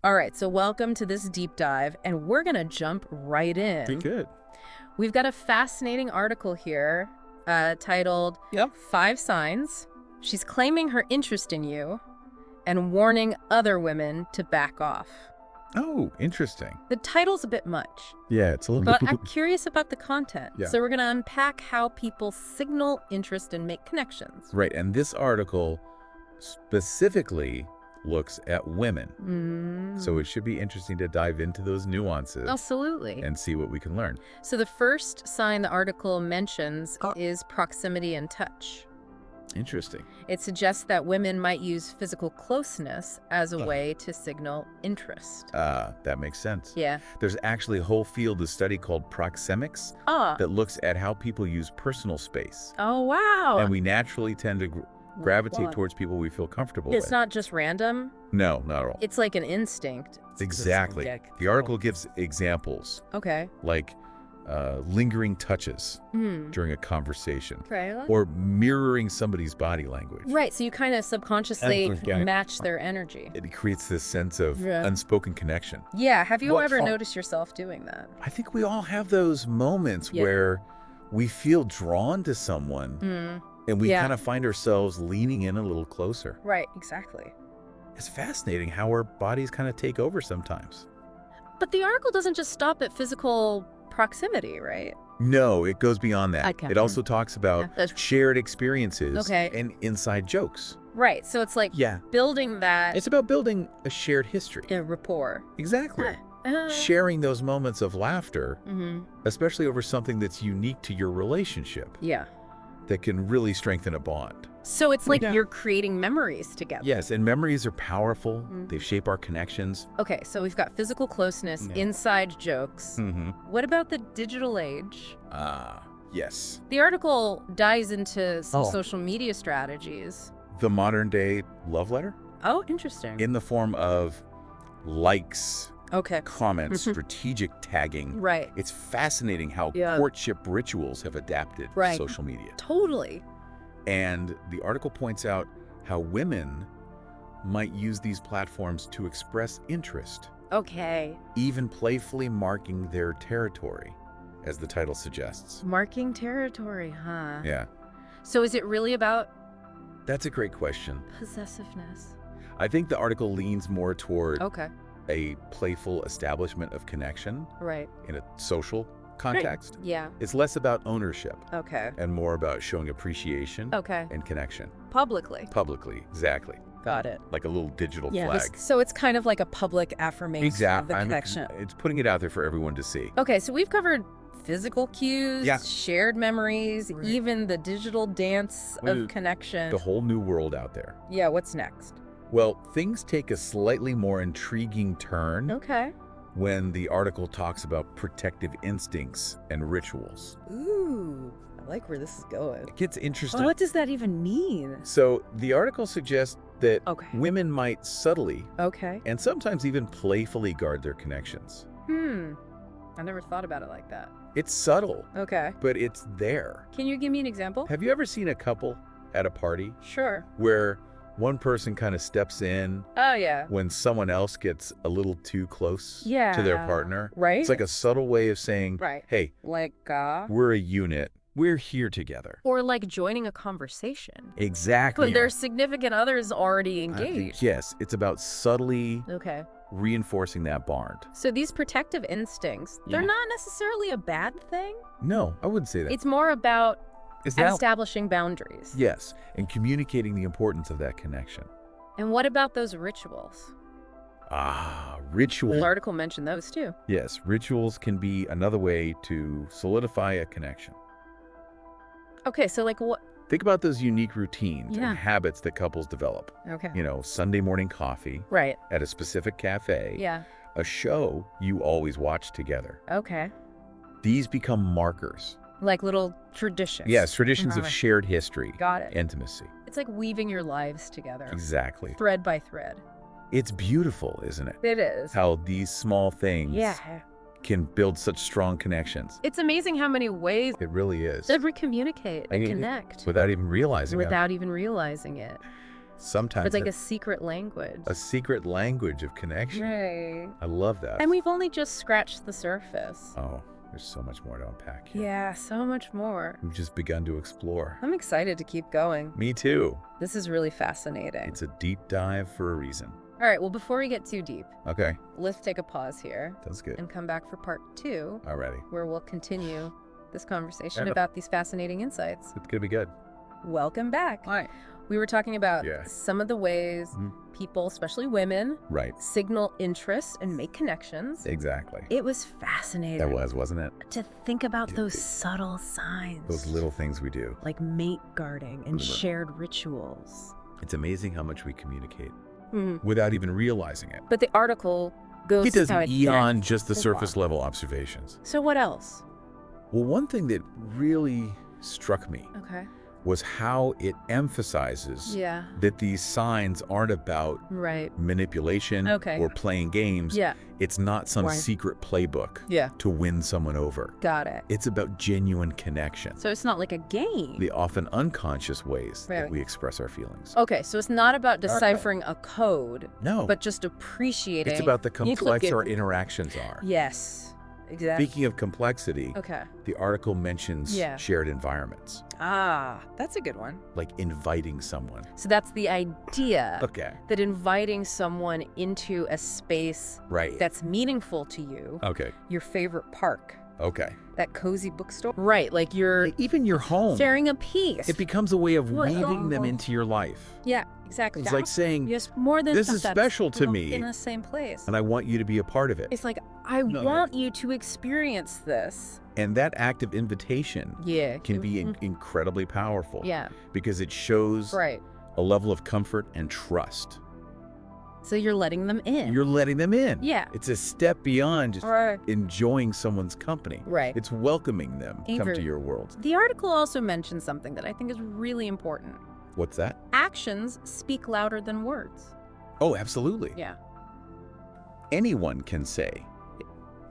All right, so welcome to this deep dive, and we're going to jump right in. Good. We've got a fascinating article here titled Yep. 5 Signs She's Claiming Her Interest in You and Warning Other Women to Back Off. Oh, interesting. The title's a bit much, Yeah, it's a little but I'm curious about the content. Yeah. So we're going to unpack how people signal interest and make connections. right. And this article specifically looks at women. So it should be interesting to dive into those nuances Absolutely. and see what we can learn. So the first sign the article mentions is proximity and touch. Interesting. It suggests that women might use physical closeness as a way to signal interest. That makes sense. Yeah. There's actually a whole field of study called proxemics Ah. that looks at how people use personal space. Oh, wow. And we naturally tend to gravitate Wow. towards people we feel comfortable It's with. not just random. No, not at all. It's like an instinct. Exactly. The article gives examples Okay. like lingering touches Hmm. during a conversation Right. or mirroring somebody's body language. Right. So you kind of subconsciously Okay. match their energy. It creates this sense of Yeah. unspoken connection. Yeah. Have you What ever fun. noticed yourself doing that? I think we all have those moments Yeah. where we feel drawn to someone and we Yeah. kind of find ourselves leaning in a little closer. Right. Exactly. It's fascinating how our bodies kind of take over sometimes. But the article doesn't just stop at physical proximity, right? No, it goes beyond that. Okay. It also talks about Yeah, that's- shared experiences Okay. and inside jokes. Right. So it's like Yeah. building that It's about building a shared history. rapport. Exactly. Uh, Sharing those moments of laughter, mhm. especially over something that's unique to your relationship, Yeah. that can really strengthen a bond. So it's like Yeah. you're creating memories together. Yes, and memories are powerful. Mhm. They shape our connections. Okay, so we've got physical closeness, Yeah. inside jokes. Mm-hmm. What about the digital age? Yes. The article dives into some Oh. social media strategies. The modern day love letter Oh, interesting. in the form of likes, Okay. comments, Mhm. strategic tagging. Right. It's fascinating how Yeah. courtship rituals have adapted Right. to social media. Totally. And the article points out how women might use these platforms to express interest, Okay. even playfully marking their territory, as the title suggests. Marking territory, huh? Yeah, So is it really about that's a great question. possessiveness? I think the article leans more toward Okay. a playful establishment of connection Right. in a social context. Yeah. It's less about ownership Okay. and more about showing appreciation Okay. and connection Publicly. publicly. Exactly. Got it. Like a little digital Yeah. flag. So it's kind of like a public affirmation Exactly. of the connection. It's putting it out there for everyone to see. Okay, so we've covered physical cues, Yeah. shared memories, Right. even the digital dance Well, of connection. The whole new world out there. Yeah, what's next? Well, things take a slightly more intriguing turn Okay. when the article talks about protective instincts and rituals. Ooh, I like where this is going. It gets interesting. Well, what does that even mean? So the article suggests that Okay. women might subtly Okay. and sometimes even playfully guard their connections. I never thought about it like that. It's subtle, Okay. but it's there. Can you give me an example? Have you ever seen a couple at a party Sure. where one person kind of steps in Oh, yeah. when someone else gets a little too close to Yeah. their partner? Right? It's like a subtle way of saying, Right. hey, Like, we're a unit. We're here together. or like joining a conversation. Exactly. But their significant other's already I think- engaged. yes, it's about subtly Okay. reinforcing that bond. So these protective instincts, they're Yeah. not necessarily a bad thing. No, I wouldn't say that. It's more about Is that establishing boundaries. yes, and communicating the importance of that connection. And what about those rituals? Ritual. The article mentioned those too. Yes, rituals can be another way to solidify a connection. Okay, so like what? Think about those unique routines Yeah. and habits that couples develop. Okay. You know, Sunday morning coffee Right. at a specific cafe, Yeah. a show you always watch together. Okay. These become markers. Like little traditions. Yes, traditions of Right. shared history, Got it. intimacy. It's like weaving your lives together, Exactly. thread by thread. It's beautiful, isn't it? It is. How these small things Yeah. can build such strong connections. It's amazing how many ways It really is. that we communicate I and mean, connect without even realizing it. without even realizing it. Sometimes It's like a secret language. a secret language of connection. Right. I love that. And we've only just scratched the surface. Oh, there's so much more to unpack here. Yeah, so much more. We've just begun to explore. I'm excited to keep going. Me too. This is really fascinating. It's a deep dive for a reason. All right, well, before we get too deep, Okay, let's take a pause here sounds good. and come back for part 2, Alrighty. where we'll continue this conversation Yeah. about these fascinating insights. It's gonna be good. Welcome back. Hi. We were talking about Yeah. some of the ways Mhm. people, especially women, Right. signal interest and make connections. Exactly. It was fascinating. That was, wasn't it? To think about Dude, those subtle signs. Those little things we do. Like mate guarding and Right. shared rituals. It's amazing how much we communicate Mhm. without even realizing it. But the article goes It does how beyond just the Go surface on. level observations. So what else? Well, one thing that really struck me Okay. was how it emphasizes Yeah. that these signs aren't about Right. manipulation Okay. or playing games. Yeah. It's not some Right. secret playbook Yeah. to win someone over. Got it. It's about genuine connection, So it's not like a game. the often unconscious ways that Right. we express our feelings. Okay, so it's not about deciphering a code, No, but just appreciating. it's about the You click complex it. our interactions are. Yes. Exactly. Speaking of complexity, Okay. the article mentions Yeah. shared environments, Ah, that's a good one. like inviting someone. So that's the idea Okay. that inviting someone into a space Right. that's meaningful to you, Okay. your favorite park, Okay. that cozy bookstore. Right, like you're Even your home. sharing a piece. It becomes a way of Well, weaving them oh. into your life. Yeah, exactly. It's like saying, yes, more than "This stuff is that's special to not me, in the same place. and I want you to be a part of it. It's like I No. want you to experience this. And that act of invitation Yeah, can be Mhm. incredibly powerful Yeah, because it shows right. a level of comfort and trust. So you're letting them in. You're letting them in. Yeah. It's a step beyond just Right. enjoying someone's company. Right. It's welcoming them come Avery. to your world. The article also mentions something that I think is really important. What's that? Actions speak louder than words. Oh, absolutely. Yeah. Anyone can say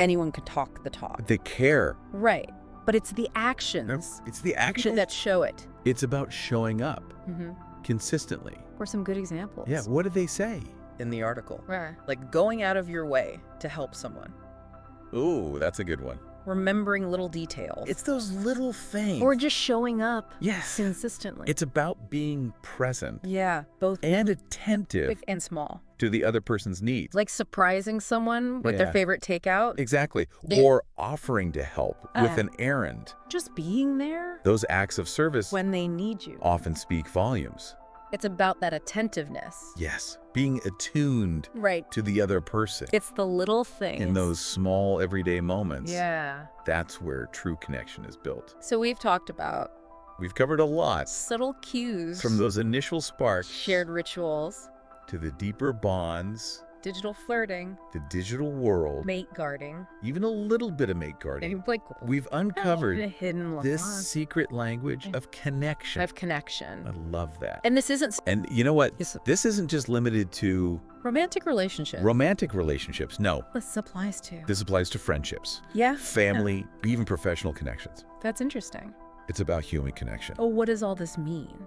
Anyone can talk the talk. they care. Right. But it's the actions It's the action. that show it. It's about showing up Mm-hmm. consistently. Or some good examples. Yeah, what do they say? In the article. Right. Like going out of your way to help someone. Ooh, that's a good one. Remembering little details. It's those little things. Or just showing up yes. consistently. It's about being present yeah, both and attentive big and small. to the other person's needs. Like surprising someone with Yeah. their favorite takeout. Exactly. Yeah. Or offering to help with Uh-huh. an errand. Just being there. Those acts of service when they need you. often speak volumes. It's about that attentiveness. Yes. Being attuned Right. to the other person It's the little things. in those small everyday moments. Yeah. That's where true connection is built. So we've talked about We've covered a lot subtle cues, from those initial sparks shared rituals, to the deeper bonds, digital flirting, the digital world, mate guarding, even a little bit of mate guarding. and like We've uncovered hidden this laws secret language of connection. of connection. I love that. And this isn't And you know what? Yes. This isn't just limited to romantic relationship. romantic relationships. No, This applies to. this applies to friendships, Yeah. family, even professional connections. That's interesting. It's about human connection. Oh, what does all this mean?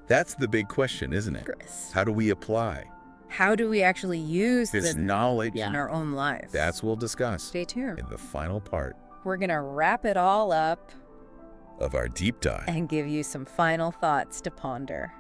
That's the big question, isn't it? Chris, How do we apply how do we actually use this this knowledge? in our own lives? That's what we'll discuss Stay tuned. in the final part We're going to wrap it all up of our deep dive. and give you some final thoughts to ponder.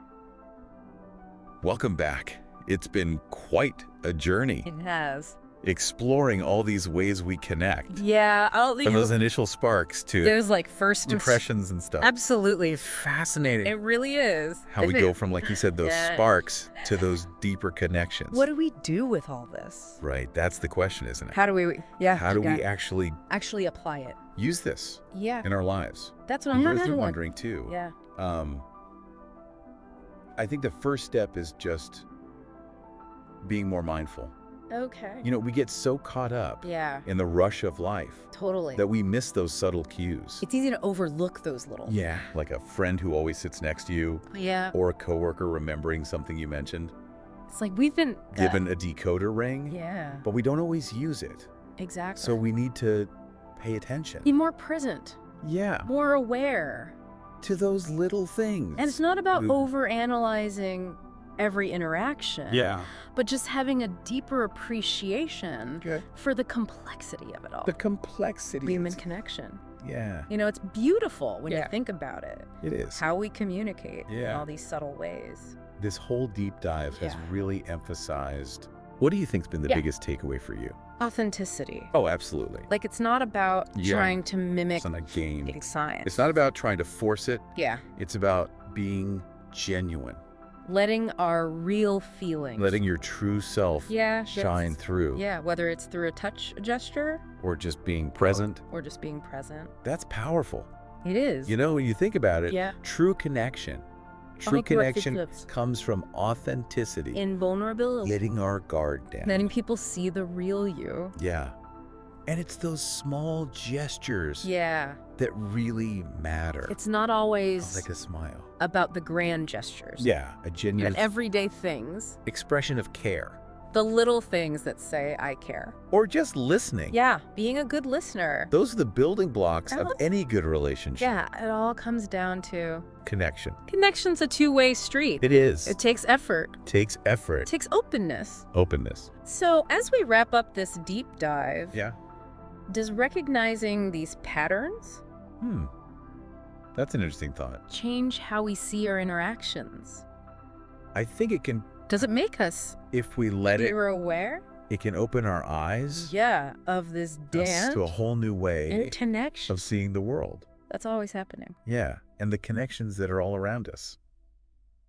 Welcome back. It's been quite a journey It has. exploring all these ways we connect. Yeah. From those initial sparks to There's like first impressions and stuff. Absolutely. Fascinating. It really is. How we go from, like you said, those Yeah. sparks to those deeper connections. What do we do with all this? Right. That's the question, isn't it? How do we? Yeah. How do we yeah. actually Actually apply it. use this Yeah. in our lives? That's what I'm You're wondering. wondering too. Yeah. I think the first step is just being more mindful. Okay. You know, we get so caught up Yeah. in the rush of life Totally. that we miss those subtle cues. It's easy to overlook those little. Yeah. Like a friend who always sits next to you, Yeah. or a coworker remembering something you mentioned, It's like we've been given a decoder ring, Yeah. but we don't always use it. Exactly. So we need to pay attention. be more present, Yeah. more aware. to those little things. And it's not about Who- overanalyzing every interaction. Yeah. But just having a deeper appreciation Okay. for the complexity of it all. The complexity. Human connection. Yeah, You know, it's beautiful when you Yeah. think about it. it is. How we communicate in Yeah. all these subtle ways. This whole deep dive has Yeah. really emphasized. What do you think's been the Yeah. biggest takeaway for you? Authenticity. Oh, absolutely. Like, it's not about Yeah. trying to mimic It's not a game. science. It's not about trying to force it. Yeah. It's about being genuine, Letting our real feelings. letting your true self Yeah. shine that's- through, Yeah, whether it's through a touch gesture or just being present. or just being present. That's powerful. It is. You know, when you think about it, Yeah. true connection. True Ay, correct, connection it's- comes from authenticity, Invulnerability. letting our guard down. Letting people see the real you. Yeah. And it's those small gestures Yeah. that really matter. It's not always like a smile. about the grand gestures. Yeah, a genuine But everyday things. expression of care. The little things that say, I care. Or just listening. Yeah. Being a good listener. Those are the building blocks of Well, any good relationship. Yeah. It all comes down to Connection. connection's a two-way street. It is. It takes effort. takes effort. It takes openness. Openness. So as we wrap up this deep dive, Yeah. does recognizing these patterns That's an interesting thought. change how we see our interactions? I think it can, Does it make us if we let it, more aware? it can open our eyes Yeah, of this us dance to a whole new way and connection. of seeing the world. That's always happening. Yeah. And the connections that are all around us.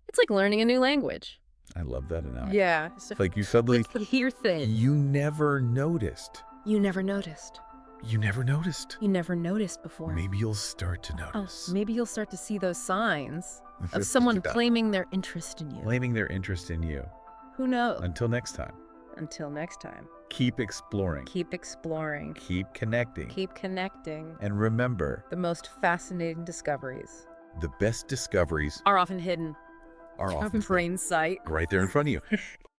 It's like learning a new language. I love that analogy. Yeah. It's like you suddenly, It's the hear thing. you never noticed. You never noticed. You never noticed. You never noticed before. Maybe you'll start to Oh, notice. maybe you'll start to see those signs of someone claiming their interest in you. claiming their interest in you. Who knows? Until next time, Until next time, keep exploring, keep exploring, keep connecting, keep connecting. and remember, The most fascinating discoveries the best discoveries are often hidden are from often brain sight. right there in front of you.